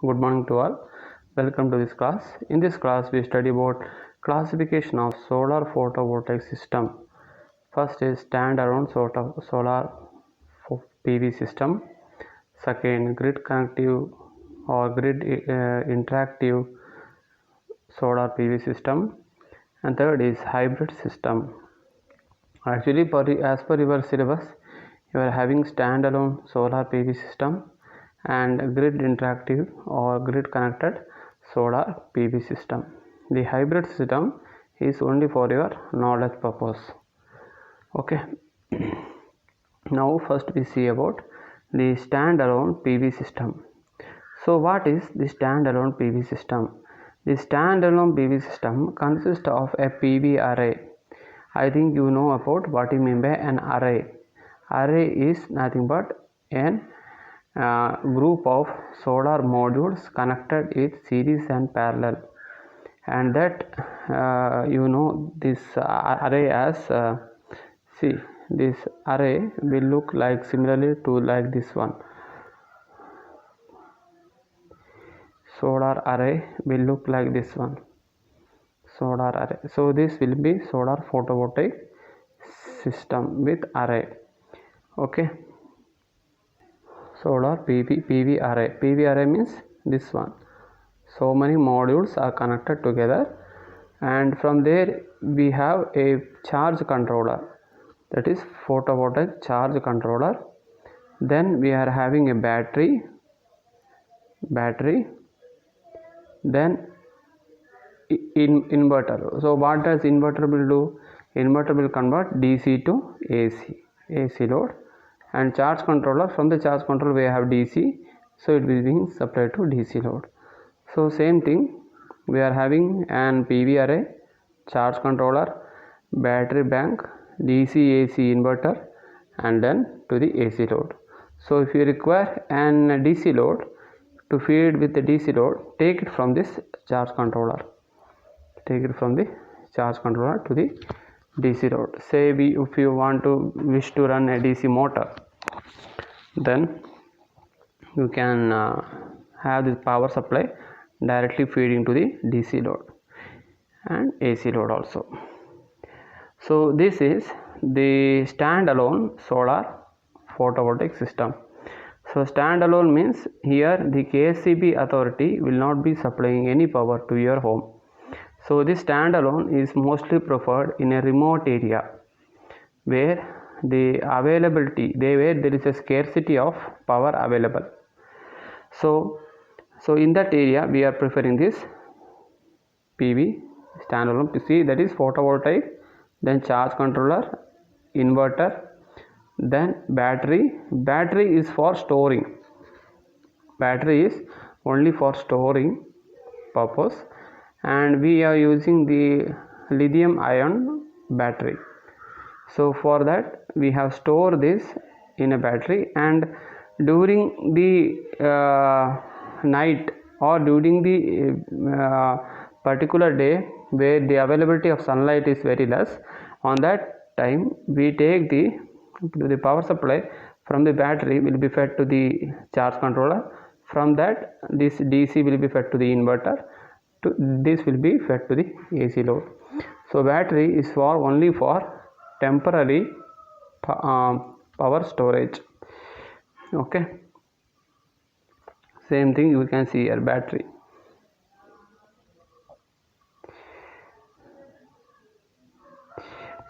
Good morning to all. Welcome to this class. In this class, we study about classification of solar photovoltaic system. First is standalone solar PV system. Second, grid connective or grid interactive solar PV system. And third is hybrid system. Actually, as per your syllabus, you are having standalone solar PV system and grid interactive or grid connected solar PV system. The hybrid system is only for your knowledge purpose. Okay. Now first we see about the standalone PV system. So what is the standalone PV system? The standalone PV system consists of a PV array. I think you know about what you mean by an array. Array is nothing but an group of solar modules connected with series and parallel, and that this array as see, this array will look like similarly to like this one. Solar array will look like this one. Solar array. So this will be solar photovoltaic system with array. Okay. Solar PV array. PV array means this one. So many modules are connected together, and from there we have a charge controller, that is photovoltaic charge controller. Then we are having a battery, then inverter. So what does inverter will do? Inverter will convert DC to AC load, and charge controller, from the charge controller we have DC, so it will be supplied to DC load. So same thing, we are having an PV array, charge controller, battery bank, DC AC inverter, and then to the AC load. So if you require an DC load to feed with the DC load, take it from this charge controller. Take it from the charge controller to the DC load. Say if you wish to run a DC motor, then you can have this power supply directly feeding to the DC load and AC load also. So this is the standalone solar photovoltaic system. So standalone means here the KSCB authority will not be supplying any power to your home. So this standalone is mostly preferred in a remote area where the availability, where there is a scarcity of power available. So in that area we are preferring this PV standalone PC, that is photovoltaic, then charge controller, inverter, then battery. Battery is for storing. Battery is only for storing purpose, and we are using the lithium ion battery. So for that we have stored this in a battery, and during the night or during the particular day where the availability of sunlight is very less, on that time we take the power supply from the battery will be fed to the charge controller. From that, this DC will be fed to the inverter. This will be fed to the AC load. So battery is only for temporary power storage. Okay. Same thing you can see here, battery.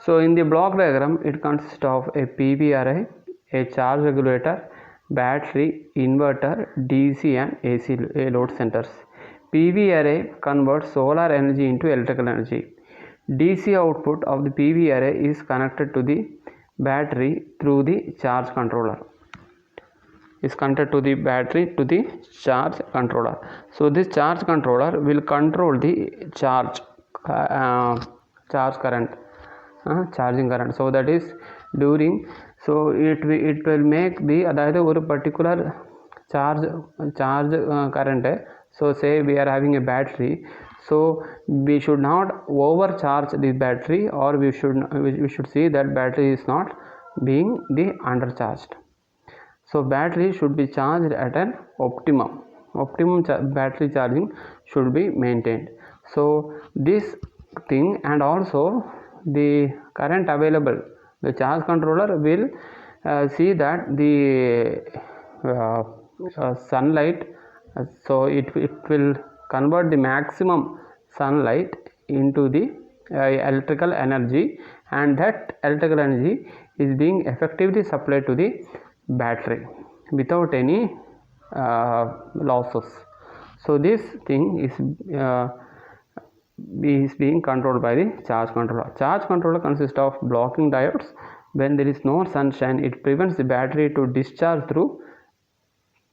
So in the block diagram, it consists of a PV array, a charge regulator, battery, inverter, DC and AC load centers. PV array converts solar energy into electrical energy. DC output of the PV array is connected to the battery through the charge controller. So this charge controller will control the charge current, charging current. So that is during, so it will make the other particular charge current. So say we are having a battery, so we should not overcharge the battery, or we should see that battery is not being undercharged. So battery should be charged at an optimum. battery charging should be maintained. So this thing, and also the current available, the charge controller will see that the sunlight, so it will convert the maximum sunlight into the electrical energy, and that electrical energy is being effectively supplied to the battery without any losses. So this thing is being controlled by the charge controller. Charge controller consists of blocking diodes. When there is no sunshine, it prevents the battery to discharge through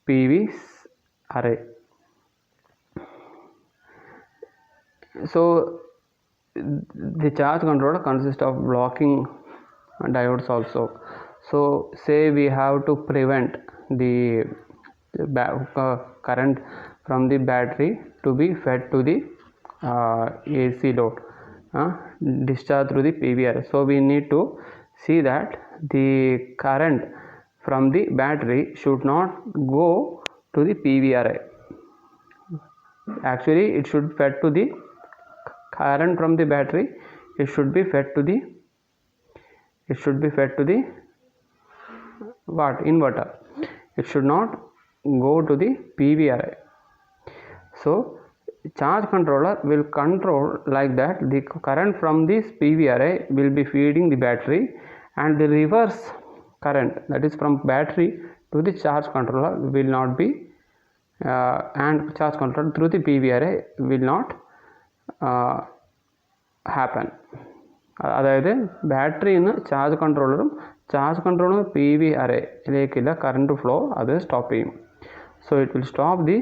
PV array. So the charge controller consists of blocking diodes also. So say we have to prevent the current from the battery to be fed to the AC load, discharge through the PV array. So we need to see that the current from the battery should not go to the PV array. Actually, it should fed to the current from the battery. It should be fed to the what? Inverter. It should not go to the PV array. So charge controller will control like that. The current from this PV array will be feeding the battery, and the reverse current, that is from battery to the charge controller, will not be and charge controller through the PV array will not happen. അതായത് ബാറ്ററിയിൽ നിന്ന് charge കൺട്രോളറും charge കൺട്രോളറും PV അറേയിലേക്കുള്ള current flow അത് stop ചെയ്യും. So it will stop the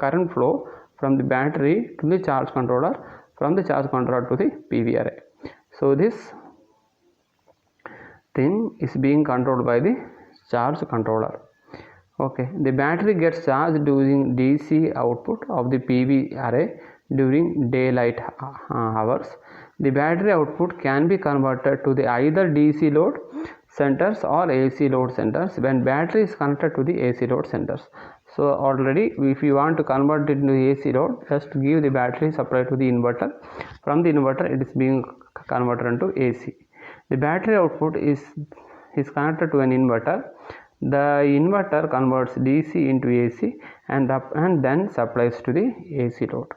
current flow from the battery to the charge controller, from the charge controller to the PV array. So this thing is being controlled by the charge controller. Okay, the battery gets charged using DC output of the PV array during daylight hours. The battery output can be converted to the either DC load centers or AC load centers when battery is connected to the AC load centers. So already, if you want to convert it into AC load, just give the battery supply to the inverter. From the inverter, it is being converted into AC. The battery output is connected to an inverter. The inverter converts DC into AC and then supplies to the AC load.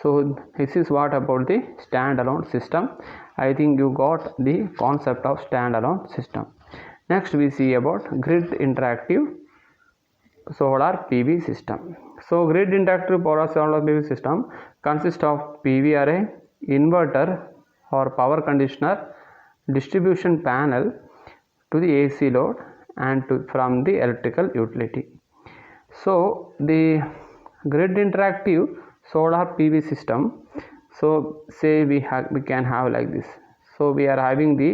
So this is what about the standalone system. I think you got the concept of standalone system. Next we see about grid interactive solar PV system. So grid interactive solar PV system consists of PV array, inverter or power conditioner, distribution panel to the AC load and from the electrical utility. So the grid interactive solar PV system, so say we can have like this. So we are having the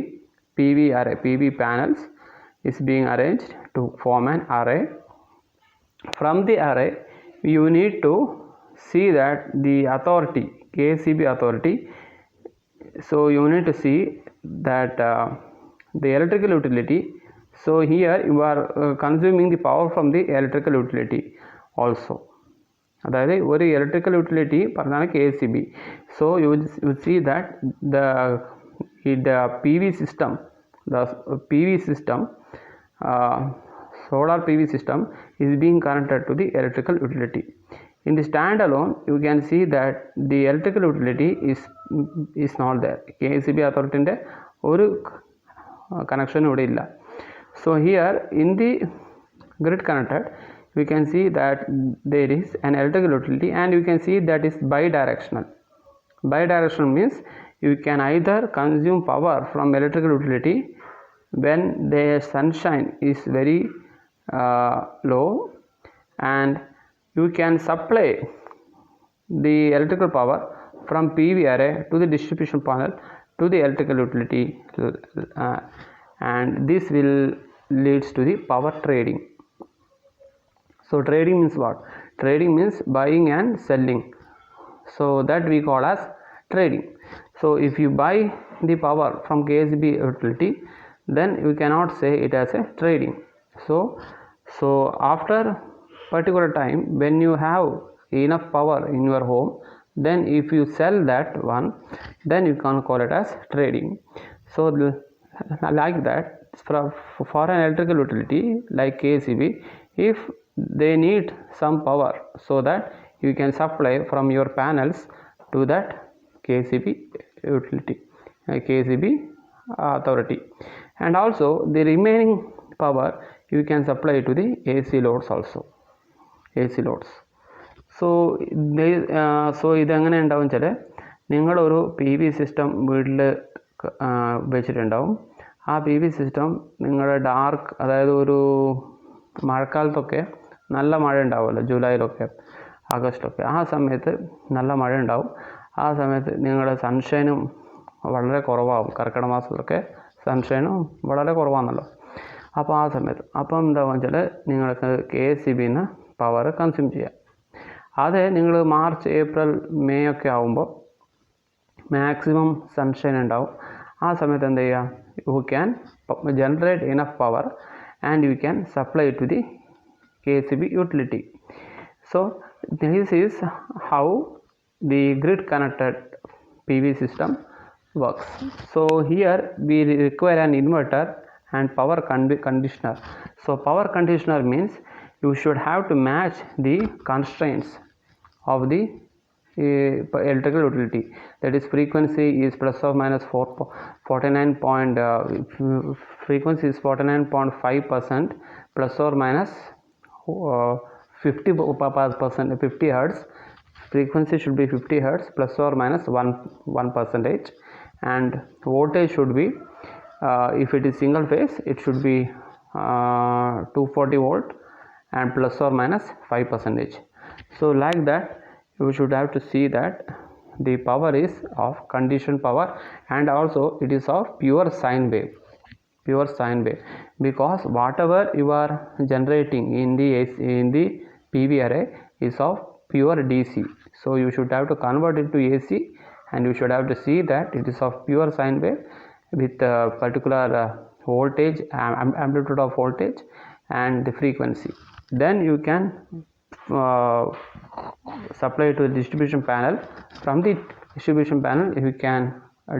PV array, PV panels is being arranged to form an array. From the array you need to see that the authority, KCB authority, so you need to see that the electrical utility, so here you are consuming the power from the electrical utility also. അതായത് ഒരു electrical utility പറഞ്ഞാണ് KCB. So you will see that the PV system, solar PV system is being connected to the electrical utility. In the standalone, you can see that the electrical utility is not there. KCB authority ഒരു connection ഇവിടെ ഇല്ല. So here in the grid connected, we can see that there is an electrical utility, and you can see that is bidirectional. Bidirectional means you can either consume power from electrical utility when the sunshine is very low, and you can supply the electrical power from PV array to the distribution panel to the electrical utility, and this will leads to the power trading. So trading means what? Trading means buying and selling. So that we call as trading. So if you buy the power from KCB utility, then you cannot say it as a trading. So after particular time when you have enough power in your home, then if you sell that one, then you can call it as trading. So like that, for an electrical utility like KCB, if they need some power, so that you can supply from your panels to that KCB utility, KCB authority, and also the remaining power you can supply to the AC loads also, AC loads. So ഇതെങ്ങനെ ഉണ്ടാവും വെച്ചാൽ, നിങ്ങളൊരു PV system വീട്ടിൽ വെച്ചിട്ടുണ്ടാവും. ആ PV system നിങ്ങളുടെ dark, അതായത് ഒരു മഴക്കാലത്തൊക്കെ നല്ല മഴ ഉണ്ടാവുമല്ലോ, ജൂലൈയിലൊക്കെ ആഗസ്റ്റിലൊക്കെ, ആ സമയത്ത് നല്ല മഴ ഉണ്ടാവും. ആ സമയത്ത് നിങ്ങളുടെ സൺഷൈനും വളരെ കുറവാകും. കർക്കിടക മാസത്തിലൊക്കെ സൺഷൈനും വളരെ കുറവാണല്ലോ. അപ്പോൾ ആ സമയത്ത് എന്താണെന്ന് വെച്ചാൽ നിങ്ങൾക്ക് KCBന്ന് പവർ കൺസ്യൂം ചെയ്യാം. അത് നിങ്ങൾ മാർച്ച്, ഏപ്രിൽ, മെയ് ഒക്കെ ആകുമ്പോൾ മാക്സിമം സൺഷൈൻ ഉണ്ടാവും. ആ സമയത്ത് എന്ത് ചെയ്യുക, you can generate enough power and you can supply to the KCB utility. So this is how the grid connected PV system works. So here we require an inverter and power conditioner. So power conditioner means you should have to match the constraints of the electrical utility, that is frequency is plus or minus 49.5% plus or minus 50%, 50 hertz. Frequency should be 50 hertz plus or minus 1%, and voltage should be if it is single phase, it should be 240 volt and plus or minus 5%. So like that, you should have to see that the power is of conditioned power, and also it is of pure sine wave, because whatever you are generating in the PV array is of pure DC. So you should have to convert it to AC, and you should have to see that it is of pure sine wave with a particular voltage, amplitude of voltage and the frequency. Then you can supply to the distribution panel. From the distribution panel you can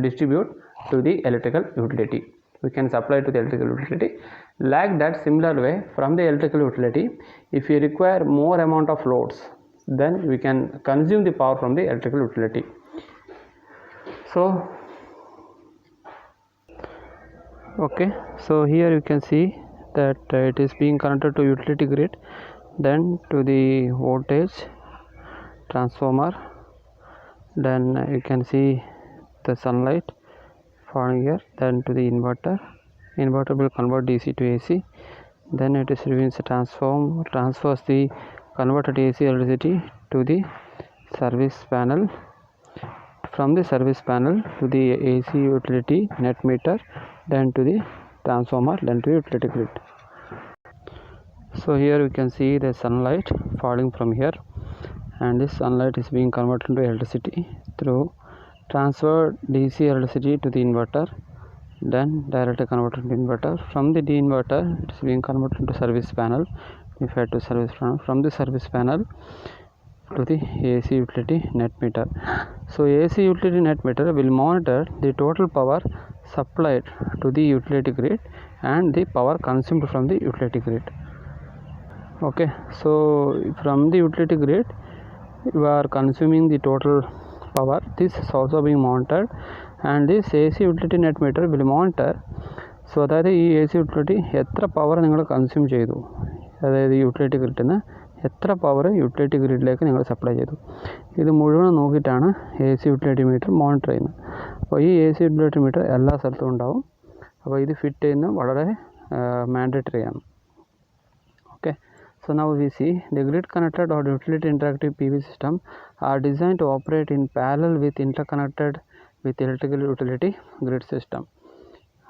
distribute to the electrical utility. We can supply to the electrical utility. Like that, similar way, from the electrical utility, if you require more amount of loads, then we can consume the power from the electrical utility. So okay, so here you can see that it is being connected to utility grid, then to the voltage transformer, then you can see the sunlight falling here, then to the inverter will convert DC to AC, then it is transfers the converted AC electricity to the service panel, from the service panel to the AC utility net meter, then to the transformer, then to the utility grid. So here we can see the sunlight falling from here, and this sunlight is being converted into electricity through transferred DC electricity to the inverter, then directly converted to inverter. From the inverter it is being converted into service panel, fed to service panel, from the service panel to the AC utility net meter. So AC utility net meter will monitor the total power supplied to the utility grid and the power consumed from the utility grid. Okay, so from the utility grid you are consuming the total power. This is also being monitored, and this AC utility net meter will monitor. So അതായത് ഈ AC utility എത്ര power നിങ്ങൾ consume ചെയ്തു, അതായത് ഈ utility ഗ്രിഡിൽ നിന്ന് എത്ര പവർ യൂട്ടിലിറ്റി ഗ്രിഡിലേക്ക് നിങ്ങൾ സപ്ലൈ ചെയ്തു, ഇത് മുഴുവൻ നോക്കിയിട്ടാണ് AC യൂട്ടിലിറ്റി മീറ്റർ മോണിറ്റർ ചെയ്യുന്നത്. അപ്പോൾ ഈ AC യൂട്ടിലിറ്റി മീറ്റർ എല്ലാ സ്ഥലത്തും ഉണ്ടാവും. അപ്പോൾ ഇത് ഫിറ്റ് ചെയ്യുന്നത് വളരെ മാൻഡേറ്ററി ആണ്. Okay, so now we see the grid connected or utility interactive PV system are designed to operate in parallel with interconnected with electrical utility grid system.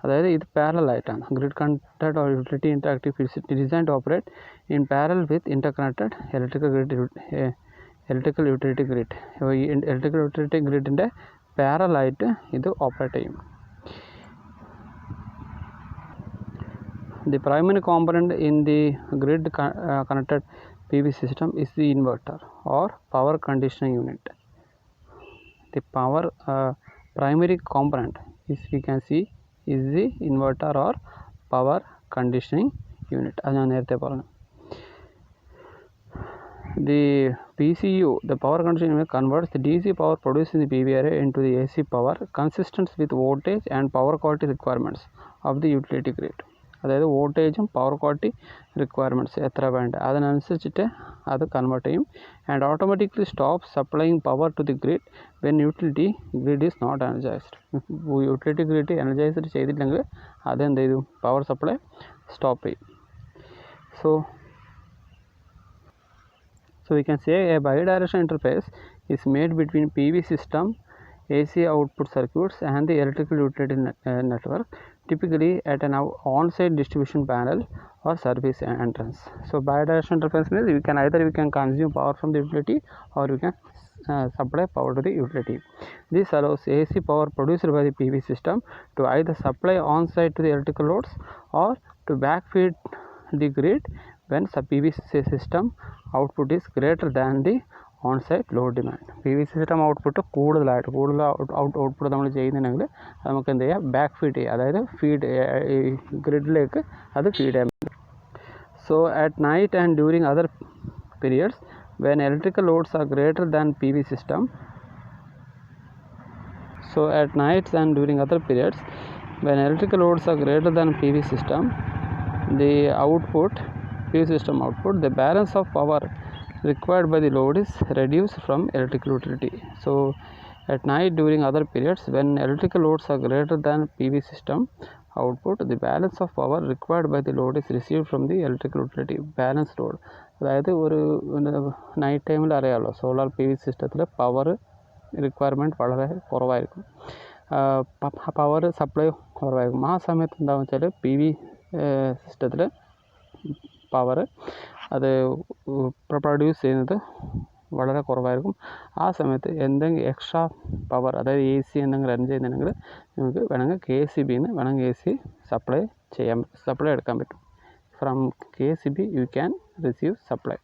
അതായത് ഇത് പാരലൽ ആയിട്ടാണ്. Grid connected or utility interactive design to operate in parallel with interconnected electrical utility grid. ഈ electrical utility ഗ്രിഡിൻ്റെ പാരലായിട്ട് ഇത് operate ചെയ്യും. The primary component in the grid connected PV system is the inverter or power conditioning unit. The power primary component is, we can see, is the inverter or power conditioning unit. അത് ഞാൻ നേരത്തെ പറഞ്ഞു. The PCU, the power conditioning unit, converts the DC power produced in the PV array into the AC power consistent with voltage and power quality requirements of the utility grid. അതായത് വോൾട്ടേജും power quality requirements എത്ര വേണ്ട അതിനനുസരിച്ചിട്ട് അത് convert ചെയ്യും. And automatically stop supplying power to the grid when utility grid is not energized. Utility grid energized ചെയ്തില്ലെങ്കിൽ അതെന്ത് ചെയ്തു, പവർ സപ്ലൈ സ്റ്റോപ്പ് ചെയ്യും. So we can say a bidirectional interface is made between PV system, AC output circuits and the electrical utility network, typically at an on-site distribution panel or service entrance. So bidirectional interface means we can consume power from the utility or we can supply power to the utility. This allows AC power produced by the PV system to either supply on-site to the electrical loads or to backfeed the grid when PV system output is greater than the on-site load demand. PV system output കൂടുതൽ output നമ്മൾ ചെയ്യുന്നുണ്ടെങ്കിൽ നമുക്ക് എന്ത് ചെയ്യാം, back feed ചെയ്യുക, അതായത് feed ഗ്രിഡിലേക്ക് അത് feed ചെയ്യാൻ പറ്റും. So at night and during other periods when electrical loads are greater than PV system, when electrical loads are greater than PV system, the PV system output, the balance of power required by the load is reduced from electrical utility. So at night during other periods when electrical loads are greater than PV system output, the balance of power required by the load is received from the electrical utility. Balance load, അതായത് ഒരു night ടൈമിൽ അറിയാമല്ലോ, solar PV സിസ്റ്റത്തിൽ power requirement വളരെ കുറവായിരിക്കും, power supply കുറവായിരിക്കും. ആ സമയത്ത് എന്താണെന്ന് വെച്ചാൽ PV സിസ്റ്റത്തിൽ പവർ അത് പ്രൊഡ്യൂസ് ചെയ്യുന്നത് വളരെ കുറവായിരിക്കും. ആ സമയത്ത് എന്തെങ്കിലും എക്സ്ട്രാ പവർ, അതായത് AC എന്തെങ്കിലും റൺ ചെയ്യുന്നുണ്ടെങ്കിൽ നമുക്ക് വേണമെങ്കിൽ KCBന്ന് വേണമെങ്കിൽ AC സപ്ലൈ എടുക്കാൻ പറ്റും. From KCB you can receive supply.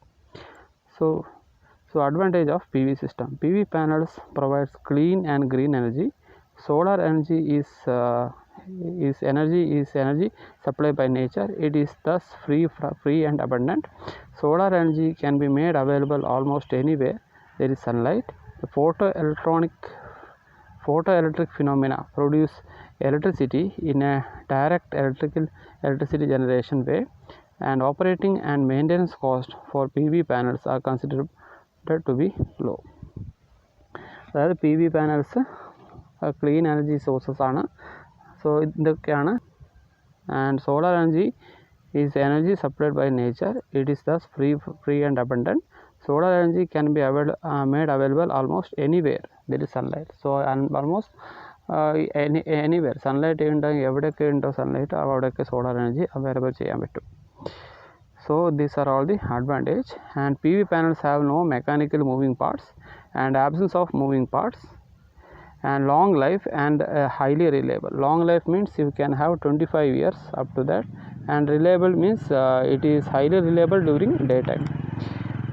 So advantage of PV system. PV panels provides clean and green energy. Solar energy is energy supplied by nature. It is thus free and abundant. Solar energy can be made available almost anywhere there is sunlight. The photoelectric phenomena produce electricity in a direct electricity generation way, and operating and maintenance cost for PV panels are considered to be low. അതായത് PV panels clean energy sources ആണ്. So ഇതൊക്കെയാണ്. And solar energy is energy supplied by nature. It is thus free and abundant. Solar energy can be made available almost anywhere there is sunlight. So almost anywhere sunlight ഉണ്ടെങ്കിൽ എവിടെയൊക്കെ ഉണ്ടോ sunlight അവിടെയൊക്കെ solar energy available ചെയ്യാൻ പറ്റും. So these are all the advantage. And PV panels have no mechanical moving parts and absence of moving parts, and long life and highly reliable. Long life means you can have 25 years up to that, and reliable means it is highly reliable during daytime.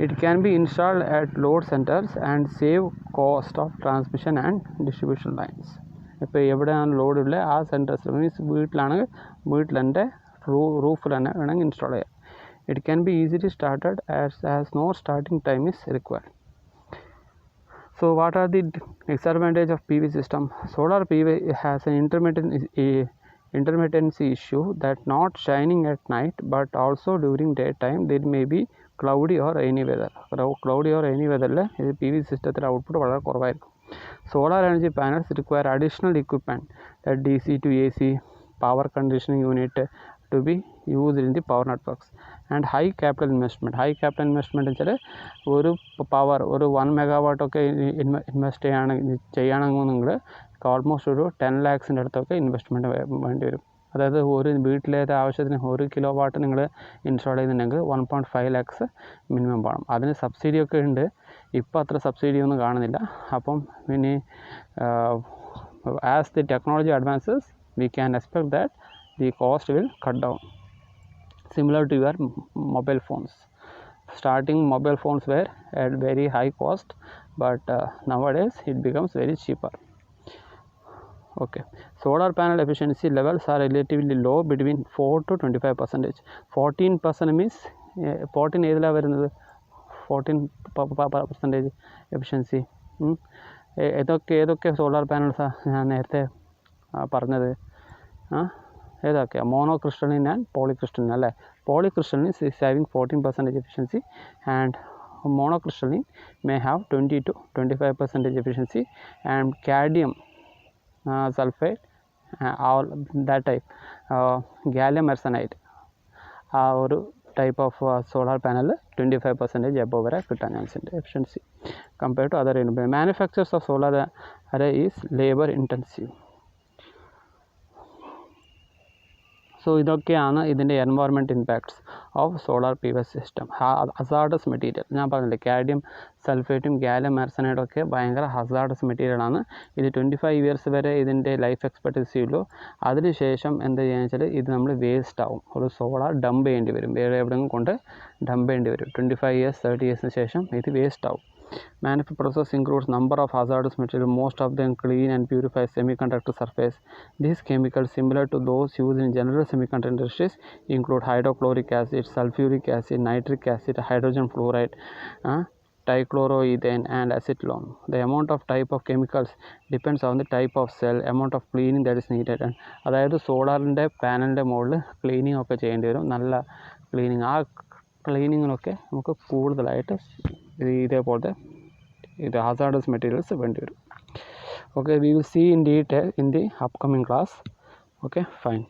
It can be installed at load centers and save cost of transmission and distribution lines. ഇപ്പോൾ എവിടെയാണ് load ഉള്ളത് ആ സെൻറ്റേഴ്സിൽ means വീട്ടിലെൻ്റെ റൂഫിൽ തന്നെ വേണമെങ്കിൽ install ചെയ്യാം. It can be easily started as no starting time is required. So what are the disadvantages of PV system? Solar PV has an intermittency issue that not shining at night but also during daytime there may be cloudy or rainy weather. Cloudy or rainy weather ഇത് PV സിസ്റ്റത്തിൻ്റെ output വളരെ കുറവായിരിക്കും. Solar energy panels require additional equipment like DC to AC power conditioning unit to be used in the power networks, and high capital investment എന്ന് വെച്ചാൽ ഒരു power ഒരു 1 megawatt ഒക്കെ invest ചെയ്യുകയാണെങ്കിൽ നിങ്ങൾ ഓൾമോസ്റ്റ് ഒരു 10 lakhs അടുത്തൊക്കെ ഇൻവെസ്റ്റ്മെൻറ്റ് വേണ്ടി വരും. അതായത് ഒരു വീട്ടിലെ ആവശ്യത്തിന് 1 kilowatt നിങ്ങൾ ഇൻസ്റ്റാൾ ചെയ്യുന്നുണ്ടെങ്കിൽ 1.5 lakhs മിനിമം വേണം. അതിന് സബ്സിഡി ഒക്കെ ഉണ്ട്, ഇപ്പോൾ അത്ര സബ്സിഡി ഒന്നും കാണുന്നില്ല. അപ്പം ഇനി as the technology advances we can expect that the cost will cut down similar to your mobile phones. starting mobile phones were at very high cost, but nowadays it becomes very cheaper. Okay, solar panel efficiency levels are relatively low between 4 to 25%. 14% means 14 ഏതിലാണ് വരുന്നത് 14% efficiency. ഏതൊക്കെ solar പാനൽസാണ് ഞാൻ നേരത്തെ പറഞ്ഞത്? ഏതൊക്കെയാണ്? Monocrystalline and polycrystalline അല്ലേ? Polycrystalline is having 14% efficiency and monocrystalline may have 20 to 25% efficiency, and cadmium sulfate or that type gallium arsenide ആ ഒരു type of solar panel 25% above വരെ കിട്ടാൻ ചാൻസ് ഉണ്ട് efficiency compared to other renewable. Manufactures of solar array is labour intensive. So ഇതൊക്കെയാണ് ഇതിൻ്റെ environment impacts of solar PV system. Hazardous material ഞാൻ പറഞ്ഞില്ലേ, cadmium സൾഫേറ്റും gallium ആർസനൈഡും ഒക്കെ ഭയങ്കര ഹസാർഡസ് മെറ്റീരിയലാണ്. ഇത് 25 ഇയേഴ്സ് വരെ ഇതിൻ്റെ ലൈഫ് എക്സ്പെക്റ്റൻസി ഉള്ളൂ. അതിനുശേഷം എന്താ ചെയ്യുക വെച്ചാൽ ഇത് നമ്മൾ വേസ്റ്റ് ആവും. ഒരു സോളാർ ഡംപ് ചെയ്യേണ്ടി വരും, വേറെ എവിടെയെങ്കിലും കൊണ്ട് ഡംപ് ചെയ്യേണ്ടി വരും. 25 ഇയേഴ്സ് 30 ഇയേഴ്സിന് ശേഷം ഇത് വേസ്റ്റ് ആവും. Manufacturing process includes number of hazardous materials, most of them clean and purify semiconductor surface. These chemicals, similar to those used in general semiconductor industries, include hydrochloric acid, sulfuric acid, nitric acid, hydrogen fluoride, dichloroethane and acetylene. The amount of type of chemicals depends on the type of cell, amount of cleaning that is needed. And അതായത് സോളാറിൻ്റെ പാനലിൻ്റെ മുകളിൽ cleaning ഒക്കെ ചെയ്യേണ്ടി വരും, നല്ല cleaning. ആ ക്ലീനിങ്ങിനൊക്കെ നമുക്ക് കൂടുതലായിട്ട് ഇതേപോലത്തെ hazardous materials വേണ്ടി വരും. Okay, we will see in detail in the upcoming class. Okay, fine.